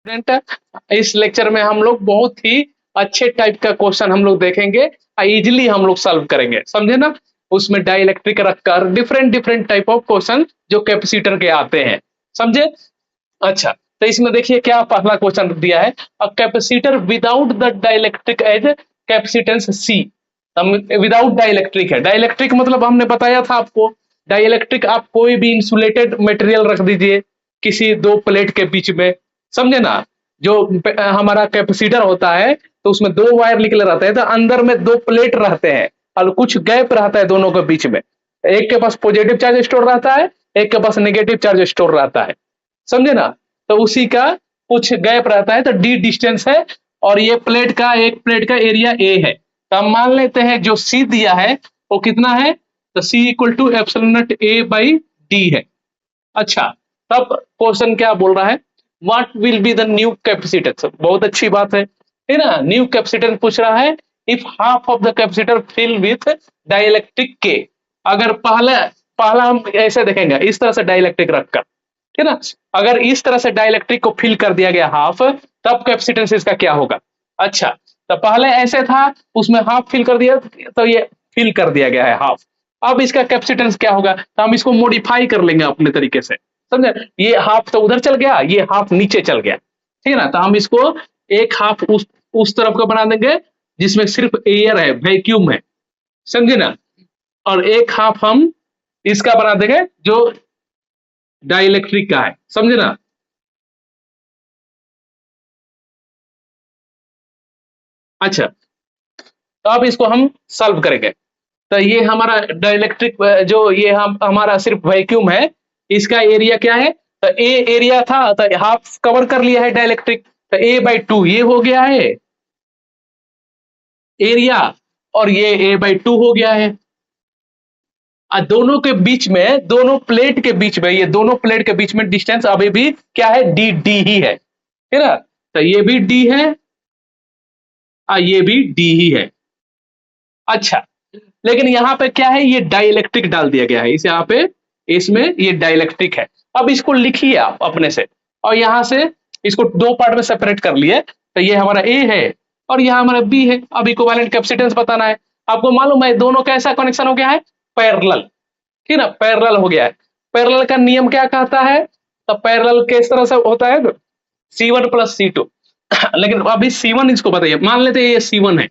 Student, इस lecture में हम लोग बहुत ही अच्छे टाइप का क्वेश्चन हम लोग देखेंगे और इजिली हम लोग सॉल्व करेंगे, समझे ना। उसमें डाइलेक्ट्रिक रखकर different different type of question जो कैपेसिटर के आते हैं, समझे। अच्छा, तो इसमें देखिए क्या पहला क्वेश्चन दिया है, a capacitor without the dielectric as capacitance C. Without dielectric है, डाइलेक्ट्रिक मतलब हमने बताया था आपको, डाइलेक्ट्रिक आप कोई भी इंसुलेटेड मटेरियल रख दीजिए किसी दो प्लेट के बीच में, समझे ना। जो हमारा कैपेसिटर होता है तो उसमें दो वायर निकले रहते हैं, तो अंदर में दो प्लेट रहते हैं और कुछ गैप रहता है दोनों के बीच में। एक के पास पॉजिटिव चार्ज स्टोर रहता है, एक के पास नेगेटिव चार्ज स्टोर रहता है, समझे ना। तो उसी का कुछ गैप रहता है, तो डी डिस्टेंस है और ये प्लेट का, एक प्लेट का एरिया ए है। तो हम मान लेते हैं जो सी दिया है वो कितना है, तो C equal to epsilon naught A by D है। अच्छा, तब क्वेश्चन क्या बोल रहा है, what will be the new capacitance. बहुत अच्छी बात है ना। न्यू कैपेसिटेंस पूछ रहा है, if half of the capacitor fill with dielectric K. अगर पहला पहला हम ऐसे देखेंगे, इस तरह से डाइलेक्ट्रिक रखकर, ठीक है ना। अगर इस तरह से डाइलेक्ट्रिक को फिल कर दिया गया हाफ, तब कैपेसिटेंस इसका क्या होगा। अच्छा, तो पहले ऐसे था, उसमें हाफ फिल कर दिया, तो ये फिल कर दिया गया है हाफ। अब इसका कैपेसिटेंस क्या होगा, तो हम इसको मॉडिफाई कर लेंगे अपने तरीके से, समझे। ये हाफ तो उधर चल गया, ये हाफ नीचे चल गया, ठीक है ना। तो हम इसको एक हाफ उस तरफ का बना देंगे जिसमें सिर्फ एयर है, वैक्यूम है, समझे ना। और एक हाफ हम इसका बना देंगे जो डाइलेक्ट्रिक का है, समझे ना। अच्छा, तो अब इसको हम सॉल्व करेंगे। तो ये हमारा डाइलेक्ट्रिक, जो ये हम हमारा सिर्फ वैक्यूम है, इसका एरिया क्या है, तो ए एरिया था, तो हाफ कवर कर लिया है डाइलेक्ट्रिक, तो ए बाई टू ये हो गया है एरिया, और ये ए बाई टू हो गया है। दोनों के बीच में, दोनों प्लेट के बीच में, ये दोनों प्लेट के बीच में डिस्टेंस अभी भी क्या है, डी डी ही है, ठीक है ना। तो ये भी डी है, ये भी डी ही है। अच्छा, लेकिन यहाँ पे क्या है, ये डाइलेक्ट्रिक डाल दिया गया है इस यहाँ पे, इसमें ये डाइलेक्ट्रिक है। अब इसको लिखिए आप अपने से, और यहाँ से इसको दो पार्ट में सेपरेट कर लिए, तो ये हमारा ए है और यहाँ हमारा बी है। अब इक्विवेलेंट कैपेसिटेंस बताना है। आपको मालूम है दोनों का ऐसा कनेक्शन हो गया है, पैरेलल, ठीक है ना, पैरेलल हो गया है। पैरेलल का नियम क्या कहता है, तो पैरेलल किस तरह से होता है, C1 प्लस C2। लेकिन अभी C1 इसको बताइए, मान लेते हैं ये C1 है,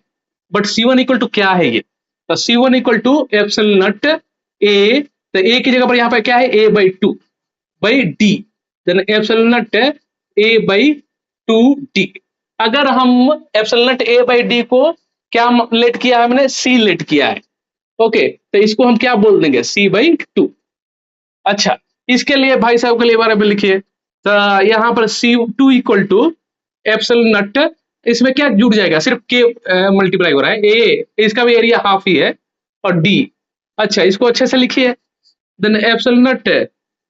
बट C1 इक्वल टू क्या है, ये तो C1 equal to epsilon naught A, तो ए की जगह पर यहाँ पे क्या है, A by two by D, then epsilon naught A by two D. अगर हम epsilon naught A by D को क्या लेट किया है, हमने सी लेट किया है, ओके, तो इसको हम क्या बोल देंगे, सी बाई टू। अच्छा, इसके लिए भाई साहब के लिए बारे में लिखिए, तो यहाँ पर C2 equal to epsilon not, इसमें क्या जुड़ जाएगा, सिर्फ के मल्टीप्लाई हो रहा है, ए इसका भी एरिया हाफ ही है, और डी। अच्छा, इसको अच्छे से लिखिए, देन एप्सिलॉन नॉट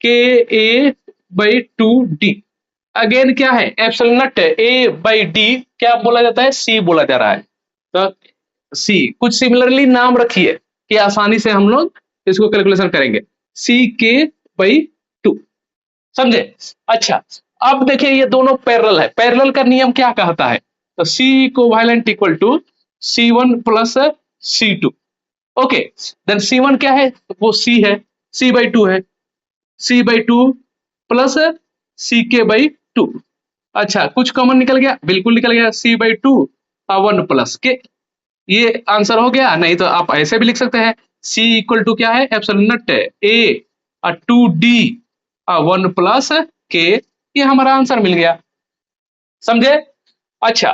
के ए बाई टू डी। अगेन क्या है, epsilon naught A by D क्या बोला जाता है, सी बोला जा रहा है, तो सी। कुछ सिमिलरली नाम रखिए कि आसानी से हम लोग इसको कैलकुलेशन करेंगे, सी के बाई टू, समझे। अच्छा, अब देखिए ये दोनों पैरेलल है, पैरेलल का नियम क्या कहता है, तो C equivalent equal to C1 plus C2, okay. Then C1 क्या है, वो C है, C बाई टू है, C by two plus C K by to. अच्छा, कुछ कॉमन निकल गया, बिल्कुल निकल गया, C by to 1 plus K, ये आंसर हो गया। नहीं तो आप ऐसे भी लिख सकते हैं, C इक्वल टू क्या है, epsilon naught A two D 1 plus K, ये हमारा आंसर मिल गया, समझे। अच्छा,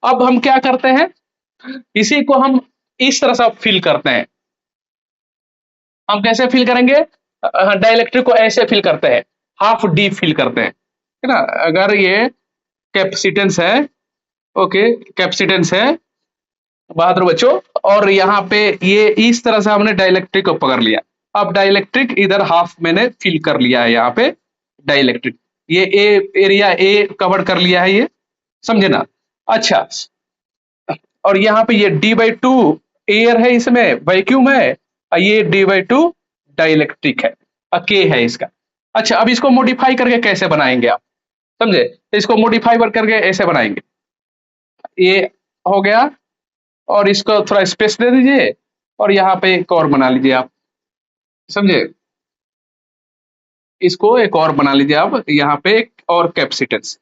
अब हम क्या करते हैं, इसी को हम इस तरह से फिल करते हैं। हम कैसे फिल करेंगे, डाइलेक्ट्रिक को ऐसे फिल करते हैं, हाफ डी फिल करते हैं, ठीक है ना। अगर ये कैपेसिटेंस है, ओके, कैपेसिटेंस है बहादुर बच्चों, और यहाँ पे ये इस तरह से हमने डाइलेक्ट्रिक को पकड़ लिया। अब डाइलेक्ट्रिक इधर हाफ मैंने फिल कर लिया है, यहाँ पे डाइलेक्ट्रिक, ये ए एरिया ए कवर कर लिया है, ये समझे ना। अच्छा, और यहाँ पे ये डी बाई टू एयर है, इसमें वैक्यूम है, और ये डी बाई टू डाइलेक्ट्रिक है, के है इसका। अच्छा, अब इसको मॉडिफाई करके कैसे बनाएंगे आप, समझे? तो इसको मॉडिफाई करके ऐसे बनाएंगे, ये हो गया, और इसको थोड़ा स्पेस दे दीजिए, और यहाँ पे एक और बना लीजिए आप, समझे? इसको एक और बना लीजिए आप, यहाँ पे एक और कैपेसिटेंस।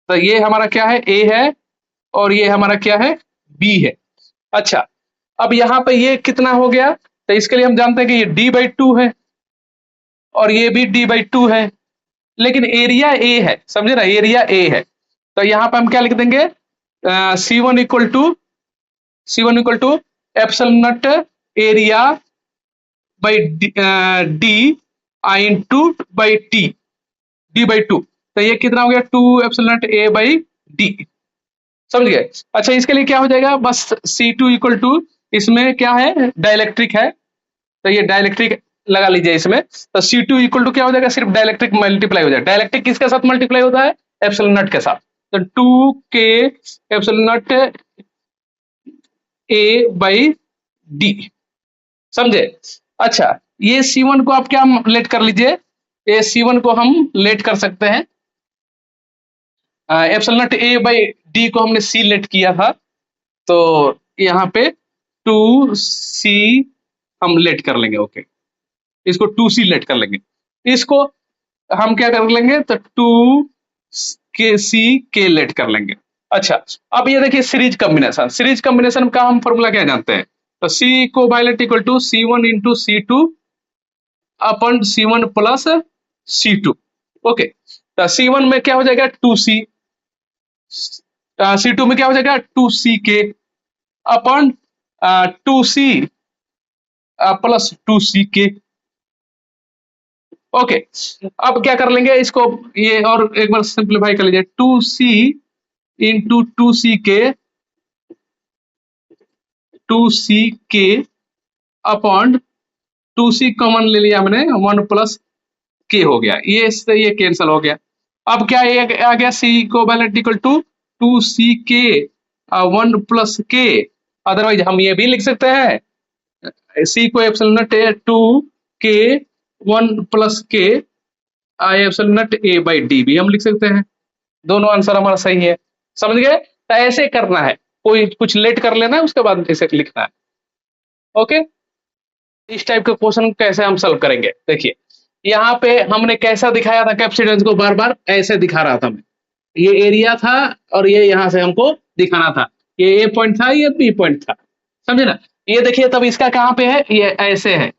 तो ये हमारा क्या है, ए है, और ये हमारा क्या है, बी है। अच्छा, अब यहाँ पे ये कितना हो गया, तो इसके लिए हम जानते हैं कि ये d/2 है, और ये भी d/2 है, लेकिन एरिया ए है, समझे ना, एरिया ए है। तो यहाँ पे हम क्या लिख देंगे, C1 equal to epsilon naught area by D I into by T, d/2। तो ये कितना हो गया, 2 epsilon naught A by D, समझ गए? अच्छा, इसके लिए क्या हो जाएगा, बस C2 इक्वल टू, इसमें क्या है, डाइलेक्ट्रिक है, तो ये डाइलेक्ट्रिक लगा लीजिए इसमें। तो C2 इक्वल टू क्या हो जाएगा, सिर्फ डाइलेक्ट्रिक मल्टीप्लाई हो जाएगा। डाइलेक्ट्रिक किसके साथ मल्टीप्लाई होता है, एप्सिलॉन नॉट के साथ। तो 2k epsilon naught A by D, समझे? अच्छा, ये C1 को आप क्या लेट कर लीजिए, ये C1 को हम लेट कर सकते हैं, epsilon naught A by D को हमने C लेट किया था, तो यहाँ पे 2c हम लेट कर लेंगे। ओके, इसको 2c लेट कर लेंगे, इसको हम क्या कर लेंगे, तो 2k लेट कर लेंगे। अच्छा, अब ये देखिए सीरीज कॉम्बिनेशन का हम फॉर्मूला क्या जानते हैं, तो C equivalent equal to C1 into C2 अपन C1 प्लस C2। ओके, तो C1 में क्या हो जाएगा, 2c, C2 में क्या हो जाएगा, 2ck अपन 2c प्लस 2ck। ओके, अब क्या कर लेंगे इसको, ये और एक बार सिंप्लीफाई कर लीजिए, 2c into 2ck upon 2c common ले लिया हमने, 1 प्लस k हो गया, ये इससे ये कैंसिल हो गया। अब क्या ये आ गया, C equivalent equal to 2ck 1 plus k। Otherwise हम ये भी लिख सकते हैं, C को epsilon naught 2k 1 plus k epsilon naught a by D भी हम लिख सकते हैं। दोनों आंसर हमारा सही है, समझ गए? तो ऐसे करना है, कोई कुछ लेट कर लेना है, उसके बाद ऐसे लिखना है। ओके, इस टाइप के क्वेश्चन कैसे हम सॉल्व करेंगे, देखिए यहाँ पे हमने कैसा दिखाया था, कैपेसिटेंस को बार बार ऐसे दिखा रहा था मैं, ये एरिया था, और ये यहाँ से हमको दिखाना था, ये ए पॉइंट था, ये बी पॉइंट था, समझे ना? ये देखिए, तब इसका कहाँ पे है, ये ऐसे है,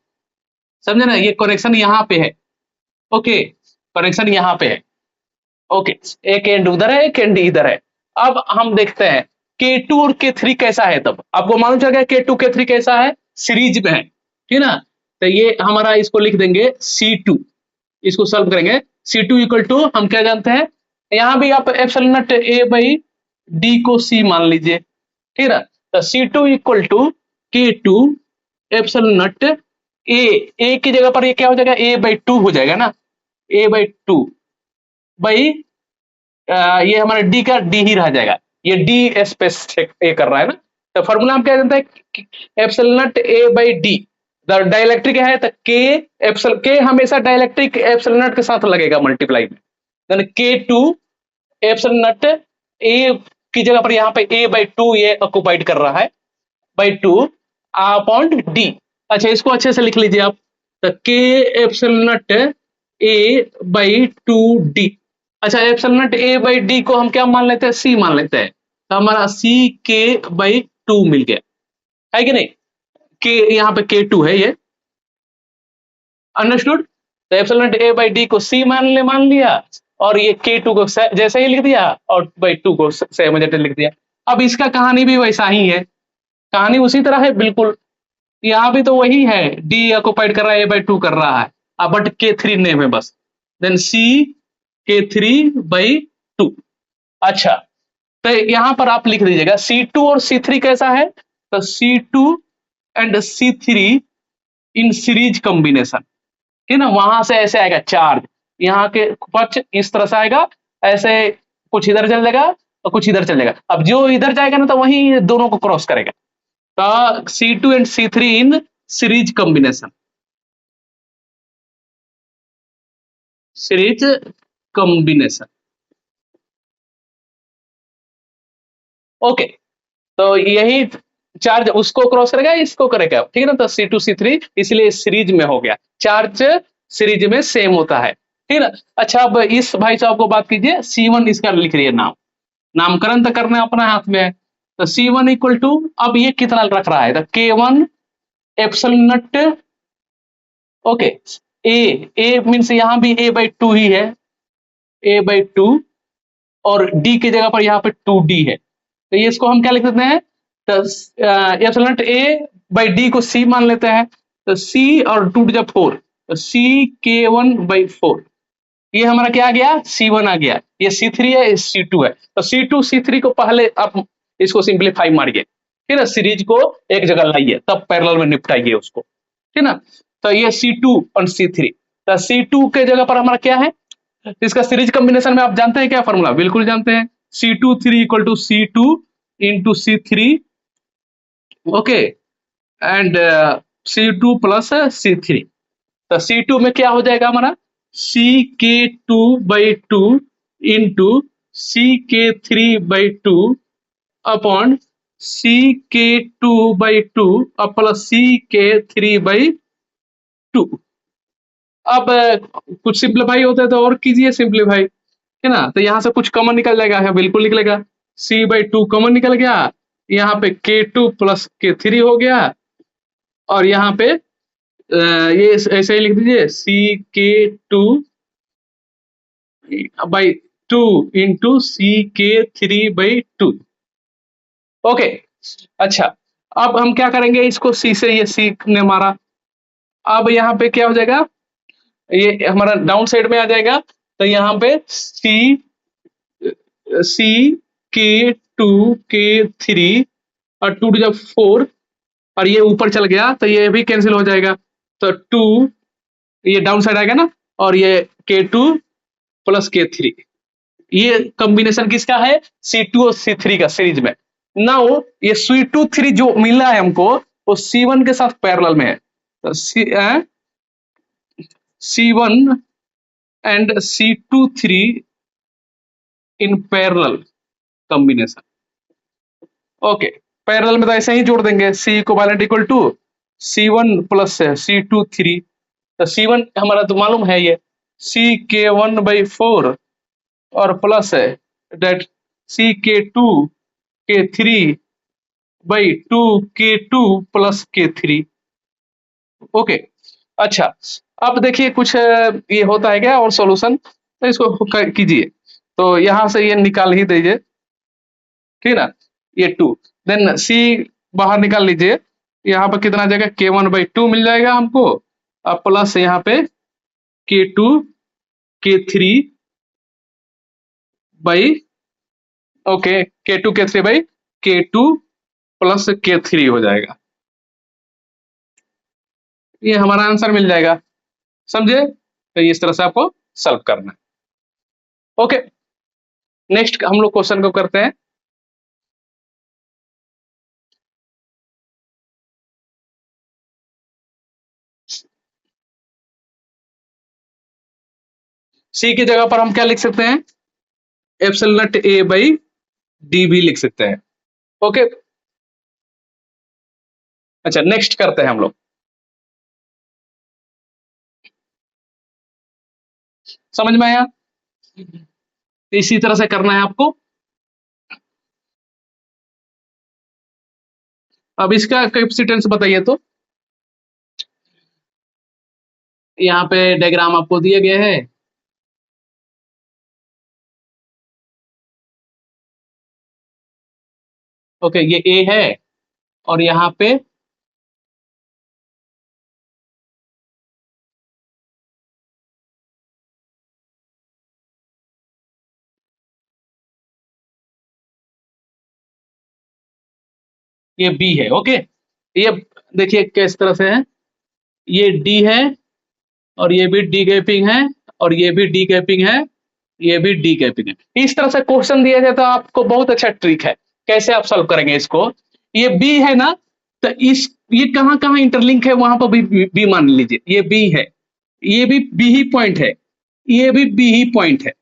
समझे ना, ये कनेक्शन यहाँ पे है। ओके, कनेक्शन यहाँ पे है। ओके, एक एंड उधर है, एक एंड इधर है। अब हम देखते हैं K2 और K3 कैसा है, तब आपको मालूम चल गया K2 K3 कैसा है, सीरीज में है, ठीक ना? तो ये हमारा, इसको लिख देंगे C2, इसको सॉल्व करेंगे। C2 इक्वल टू हम क्या जानते हैं, यहाँ भी आप epsilon naught a by D को C मान लीजिए, ठीक है? तो C2 equal to K2 epsilon naught a की जगह पर ये क्या हो जाएगा, a/2 हो जाएगा ना, a/2 बाई ये हमारा डी का डी ही रह जाएगा, ये डी स्पेस ए कर रहा है ना। तो फॉर्मूला हम क्या जानते हैं, epsilon naught a by D, dielectric है तो के हमेशा डाइलेक्ट्रिक एप्सिलॉन नॉट के साथ लगेगा मल्टीप्लाई में, then K2 epsilon naught a की जगह पर यहाँ पे a/2 ये ऑक्युपाइड कर रहा है, बाई 2 अपॉन डी। अच्छा, इसको अच्छे से लिख लीजिए आप, तो K epsilon naught a by 2d। अच्छा, epsilon naught a by D को हम क्या मान लेते हैं, C मान लेते हैं, तो हमारा CK/2 मिल गया, है कि नहीं? K यहाँ पे K2 है, ये अंडरस्टूड। तो epsilon naught a by D को C मान लिया, और ये K2 को जैसे ही लिख दिया, और बाई 2 को सेम लिख दिया। अब इसका कहानी भी वैसा ही है, कहानी उसी तरह है बिल्कुल, यहाँ भी तो वही है, डी ऑक्युपाइड कर रहा है, a/2 कर रहा है, अब बट K3 नेम है बस, देन C K3/2। अच्छा, तो यहाँ पर आप लिख दीजिएगा C2 और C3 कैसा है, तो C2 and C3 in series combination, ठीक ना? वहां से ऐसे आएगा चार्ज, यहाँ के पक्ष इस तरह से आएगा, ऐसे कुछ इधर चल जाएगा और कुछ इधर चल जाएगा। अब जो इधर जाएगा ना, तो वही दोनों को क्रॉस करेगा, तो C2 and C3 in series combination, series combination. Okay, तो यही चार्ज उसको क्रॉस करेगा, इसको करेगा, ठीक है ना। तो C2C3 इसलिए सीरीज में हो गया, चार्ज सीरीज में सेम होता है, ठीक है ना। अच्छा, अब इस भाई साहब को बात कीजिए, C1 इसका लिख रही है नाम, नामकरण तो करना अपना हाथ में है। तो C1 इक्वल टू, अब ये कितना रख रहा है, तो K1 epsilon not, okay, A means यहाँ भी A/2 ही है, A/2, और D की जगह पर यहाँ पे 2D है, तो ये इसको हम क्या लिख सकते हैं, तो एप्सिलॉन A/D को C मान लेते हैं, तो C और 2 जब 4, तो CK1/4, ये हमारा क्या आ गया, C1 आ गया, ये C3 है, ये C2 है। तो C2 C3 को पहले आप इसको सिंप्लीफाई मारिए, ठीक है, सीरीज को एक जगह लाइए, तब पैरेलल में निपटाइए उसको, ठीक है ना। तो ये C2 और C3, तो C2 के जगह पर हमारा क्या है, इसका सीरीज कॉम्बिनेशन में आप जानते हैं क्या फॉर्मूला, बिल्कुल जानते हैं, C2 3 equal to C2 into C3, okay, and C2 plus C3। तो C2 में क्या हो जाएगा हमारा, CK2/2 into CK3/2 upon CK2/2 plus CK3/2। अब कुछ सिंप्लीफाई होता है तो और कीजिए सिंप्लीफाई, है ना। तो यहाँ से कुछ कॉमन निकल जाएगा, है बिल्कुल निकलेगा, C/2 कॉमन निकल गया, यहाँ पे K2 प्लस K3 हो गया, और यहाँ पे ये ऐसे ही लिख दीजिए, CK2/2 इंटू CK3/2, ओके। अच्छा, अब हम क्या करेंगे, इसको C से, ये C ने मारा, अब यहाँ पे क्या हो जाएगा, ये हमारा डाउन साइड में आ जाएगा, तो यहाँ पे CK2 K3 और 2 जब 4, और ये ऊपर चल गया तो ये भी कैंसिल हो जाएगा, तो 2 ये डाउन साइड आएगा ना, और ये K2 प्लस K3, ये कॉम्बिनेशन किसका है, C2 और C3 का सीरीज में। नाउ ये C2 3 जो मिला है हमको, वो C1 के साथ पैरेलल में है, तो C1 and C2 3 in parallel combination, okay. Parallel में तो ऐसे ही जोड़ देंगे, C equivalent equal to C1 plus C2 3, तो C1 हमारा तो मालूम है, ये CK1/4 और प्लस है date CK2 K3/2 K2 plus K3, okay. अच्छा, अब देखिए कुछ ये होता है क्या और सॉल्यूशन, तो इसको कीजिए, तो यहाँ से ये निकाल ही दीजिए, ठीक है ना, ये 2, देन C बाहर निकाल लीजिए, यहाँ पर कितना आ जाएगा, K1/2 मिल जाएगा हमको, अब प्लस यहाँ पे K2 K3 by, okay, K2 K3 by K2 plus K3 हो जाएगा, ये हमारा आंसर मिल जाएगा, समझे। तो इस तरह से आपको सॉल्व करना है, ओके। नेक्स्ट हम लोग क्वेश्चन को करते हैं, C की जगह पर हम क्या लिख सकते हैं, एप्सिलॉन नॉट A/D भी लिख सकते हैं, ओके। अच्छा, नेक्स्ट करते हैं हम लोग, समझ में आया, इसी तरह से करना है आपको। अब इसका कैपेसिटेंस बताइए, तो यहाँ पे डायग्राम आपको दिए गए हैं, ओके, ये A है, और यहाँ पे ये B है, ओके। ये देखिए किस तरह से है, ये D है, और ये भी डी गैपिंग है, और ये भी डी गैपिंग है, ये भी डी गैपिंग है। इस तरह से क्वेश्चन दिया जाए तो आपको बहुत अच्छा ट्रिक है, कैसे आप सॉल्व करेंगे इसको। ये बी है ना, तो इस ये कहाँ कहाँ इंटरलिंक है, वहां पर भी बी मान लीजिए, ये बी है, ये भी बी ही पॉइंट है, ये भी बी ही पॉइंट है,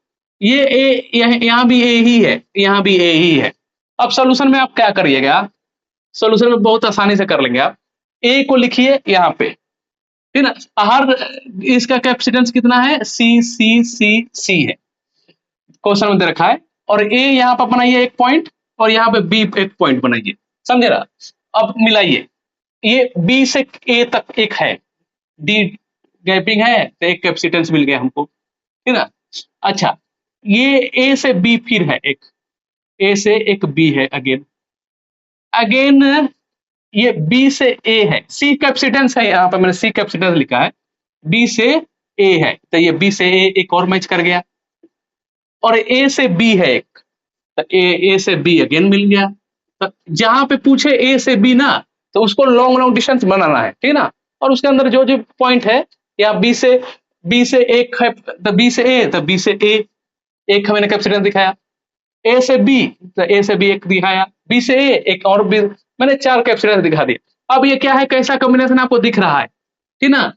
ये ए, यहाँ भी ए ही है, यहाँ भी ए ही है। अब सॉल्यूशन में आप क्या करिएगा, सॉल्यूशन में बहुत आसानी से कर लेंगे आप। ए को लिखिए यहाँ पे, ठीक ना। हर इसका कैपेसिटेंस कितना है, सी सी सी सी है, क्वेश्चन में दे रखा है। और ए यहाँ पर बनाइए एक पॉइंट, और यहाँ पे बी एक पॉइंट बनाइए, समझे ना। अब मिलाइए, ये बी से ए तक एक है, डी गैपिंग है, तो एक कैपेसिटेंस मिल गया हमको, ठीक ना। अच्छा, ये ए से बी फिर है एक, ए से एक बी है अगेन, अगेन ये बी से ए है, सी कैपेसिटेंस है, यहाँ पर मैंने सी कैपेसिटेंस लिखा है, बी से ए है, तो ये बी से ए एक और मैच कर गया। और ए से बी है एक, तो ए से बी अगेन मिल गया। तो जहां पे पूछे ए से बी ना, तो उसको लॉन्ग लॉन्ग डिस्टेंस बनाना है, ठीक ना। और उसके अंदर जो जो पॉइंट है, या बी से एक है, तो बी से ए, तो बी से ए एक मैंने कैपेसिटेंस दिखाया, ए से बी, तो ए से बी एक दिखाया, बी से ए एक और बी, मैंने 4 कैपेसिटेंस दिखा दिया। अब ये क्या है, कैसा कॉम्बिनेशन आपको दिख रहा है, ठीक ना।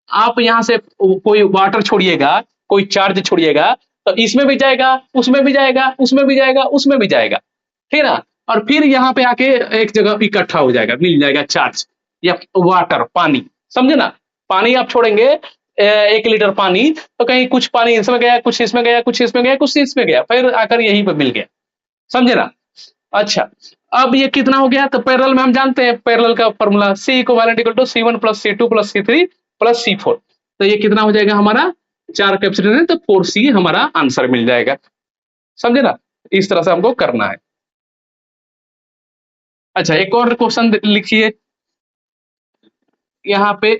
आप यहाँ से कोई वाटर छोड़िएगा, कोई चार्ज छोड़िएगा, तो इसमें भी जाएगा, उसमें भी जाएगा, उसमें भी जाएगा, उसमें भी जाएगा, ठीक ना। और फिर यहाँ पे आके एक जगह इकट्ठा हो जाएगा, मिल जाएगा चार्ज या वाटर, पानी, समझे ना। पानी आप छोड़ेंगे 1 लीटर पानी, तो कहीं कुछ पानी इसमें गया, कुछ इसमें गया, कुछ इसमें गया, कुछ इसमें गया, फिर आकर यहीं पे मिल गया, समझे ना। अच्छा, अब ये कितना हो गया, तो पैरेलल में हम जानते हैं पैरेलल का formula, C equivalent equal to C1 plus C2 plus C3 plus C4, तो ये कितना हो जाएगा हमारा, 4 कैपेसिटर है, तो 4C हमारा आंसर मिल जाएगा, समझे ना। इस तरह से हमको करना है। अच्छा, एक और क्वेश्चन लिखिए, यहाँ पे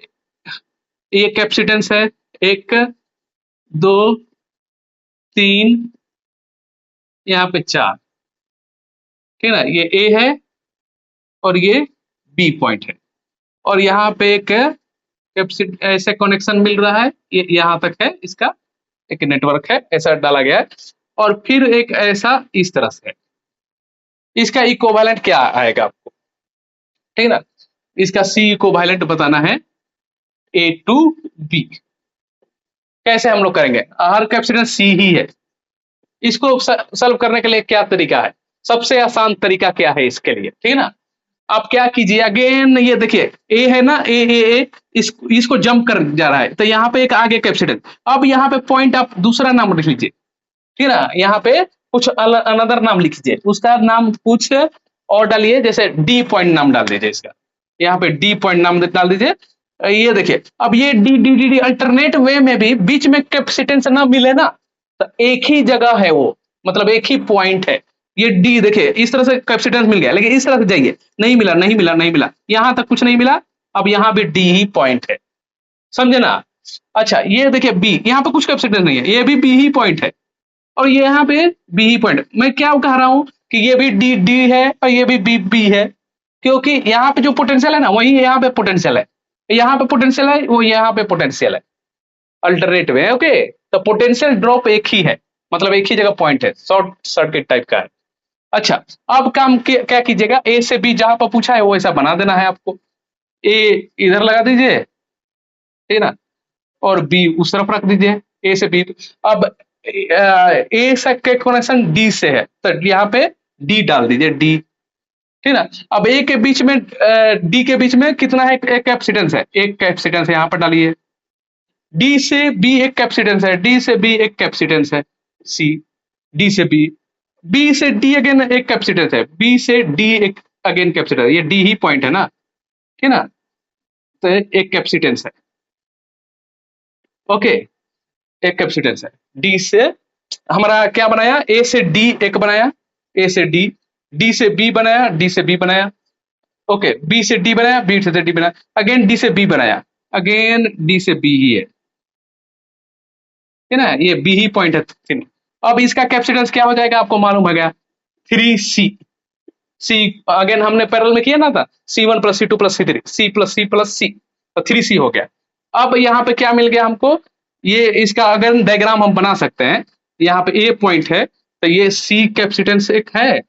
ये कैपेसिटेंस है 1 2 3, यहाँ पे 4, ठीक है ना। ये ए है और ये बी पॉइंट है, और यहाँ पे एक ऐसे कनेक्शन मिल रहा है, ये यहाँ तक है, इसका एक नेटवर्क है, ऐसा डाला गया है। और फिर एक ऐसा इस तरह से है, इसका इक्विवेलेंट क्या आएगा आपको, ठीक है ना। इसका सी इक्विवेलेंट बताना है ए टू बी। कैसे हम लोग करेंगे, हर कैपेसिटेंस सी ही है, इसको सॉल्व करने के लिए क्या तरीका है, सबसे आसान तरीका क्या है इसके लिए, ठीक है ना। आप क्या कीजिए, अगेन ये देखिए ए है ना, ए इसको जंप कर जा रहा है, तो यहाँ पे एक आगे कैपेसिटेंस, अब यहाँ पे पॉइंट आप दूसरा नाम लिख लीजिए, ठीक है ना। यहाँ पे कुछ अनदर नाम लिख लीजिए, उसका नाम कुछ और डालिए, जैसे डी पॉइंट नाम डाल दीजिए इसका, यहाँ पे डी पॉइंट नाम डाल दीजिए। ये देखिए, अब ये D D D D alternate वे में भी बीच में कैपेसिटेंस ना मिले ना, तो एक ही जगह है वो, मतलब एक ही पॉइंट है। ये डी देखिए, इस तरह से कैपेसिटेंस मिल गया, लेकिन इस तरह से जाइए, नहीं मिला, नहीं मिला, नहीं मिला, यहां तक कुछ नहीं मिला। अब यहाँ भी डी ही पॉइंट है, समझे ना। अच्छा, ये देखिए बी, यहाँ पे कुछ कैपेसिटेंस नहीं है, ये भी बी ही पॉइंट है, और ये यहाँ पे बी ही पॉइंट। मैं क्या कह रहा हूं कि ये भी डी डी है और ये भी बी बी है, क्योंकि यहाँ पे जो पोटेंशियल है ना, वही यहाँ पे पोटेंशियल है, यहाँ पे पोटेंशियल है, वो यहाँ पे पोटेंशियल है, अल्टरनेट वे, ओके। तो पोटेंशियल ड्रॉप एक ही है, मतलब एक ही जगह पॉइंट है, शॉर्ट सर्किट टाइप का है। अच्छा, अब काम क्या कीजिएगा, ए से बी जहां पर पूछा है वो ऐसा बना देना है आपको, ए इधर लगा दीजिए, ठीक है ना, और बी उस तरफ रख दीजिए, ए से बी। अब ए से कनेक्शन डी से है, तो यहाँ पे डी डाल दीजिए, डी, ठीक है ना। अब ए के बीच में डी के बीच में कितना है, एक कैपेसिटेंस है, एक कैपेसिटेंस यहाँ पर डालिए। डी से बी एक कैपेसिटेंस है, डी से बी एक कैपेसिटेंस है, सी, डी से बी, बी से डी अगेन एक कैपेसिटेंस है, बी से डी एक अगेन कैपेसिटेंस, ये डी ही पॉइंट है ना, ठीक है ना। तो एक कैपेसिटेंस है, ओके, एक कैपेसिटेंस है। डी से हमारा क्या बनाया, ए से डी एक बनाया, ए से डी से बी बनाया, डी से बी बनाया, ओके, बी से डी बनाया, बी से डी बनाया, अगेन डी से बी बनाया, अगेन डी से बी ही है ना, ये बी ही पॉइंट है। अब इसका कैपेसिटेंस क्या हो जाएगा, आपको मालूम है क्या, 3C, सी अगेन हमने पैरेलल में किया ना था, C1 plus C2 plus C3, C plus C plus C, तो 3C हो गया। अब यहाँ पे क्या मिल गया हमको, ये इसका अगर डायग्राम हम बना सकते हैं, यहाँ पे ए पॉइंट है, तो ये सी कैपेसिटेंस एक है,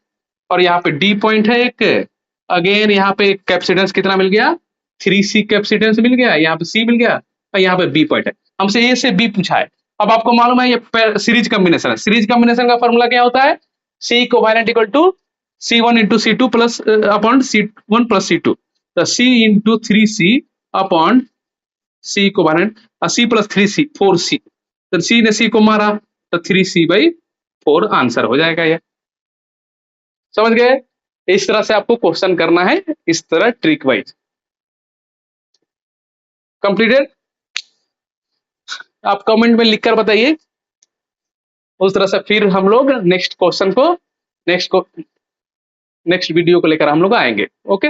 और यहाँ पे डी पॉइंट है एक, अगेन यहाँ पे कैपेसिटेंस कितना मिल गया, 3C कैपेसिटेंस मिल गया, यहाँ पे सी मिल गया, और यहाँ पे बी पॉइंट है। हमसे ए से बी पूछा है, अब आपको मालूम है ये सीरीज कॉम्बिनेशन है। सीरीज कॉम्बिनेशन का फॉर्मूला क्या होता है? C equivalent equal to C1 into C2 plus upon C1 plus C2, तो C into 3C upon C equivalent, C plus 3C 4C, तो C ने C को मारा तो 3C/4 आंसर हो जाएगा। ये समझ गए? इस तरह से आपको क्वेश्चन करना है, इस तरह ट्रिक वाइज। कंप्लीटेड? आप कमेंट में लिखकर बताइए। उस तरह से फिर हम लोग नेक्स्ट वीडियो को लेकर हम लोग आएंगे। ओके।